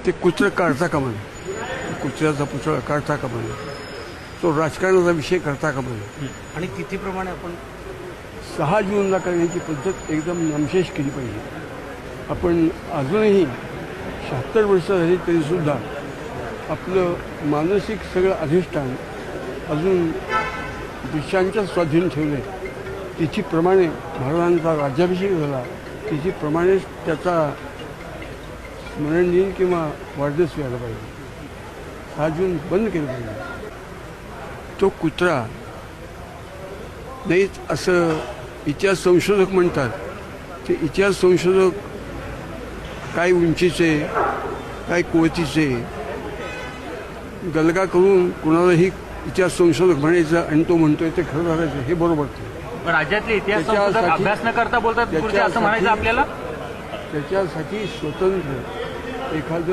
ते कुत्र काढता कामा नये, कुत्र्याचा पुतळा काढता कामा नये, तो राजकारणाचा विषय करता कामा नये. आणि तिथीप्रमाणे आपण 6 जूनला करण्याची पद्धत एकदम नामशेष केली पाहिजे. आपण अजूनही 76 वर्ष झाली तरीसुद्धा आपलं मानसिक सगळं अधिष्ठान अजून ब्रिटिशांच्या स्वाधीन ठेवलं आहे. तिथीप्रमाणे महाराजांचा राज्याभिषेक झाला, तिथीप्रमाणेच त्याचा स्मरण दिन किंवा वाढदिवस व्हायला पाहिजे. 6 जून बंद केलं पाहिजे. तो कुत्रा नाहीच असं इतिहास संशोधक म्हणतात. ते इतिहास संशोधक काय उंचीचे, काय कुवतीचे गलगा करून कुणालाही इतिहास संशोधक म्हणायचं आणि तो म्हणतोय ते खरं झालं हे बरोबर नाही. राज्यातले इतिहास संशोधक अभ्यास न करता बोलतात असं म्हणायचं आपल्याला. त्याच्यासाठी स्वतंत्र एखादं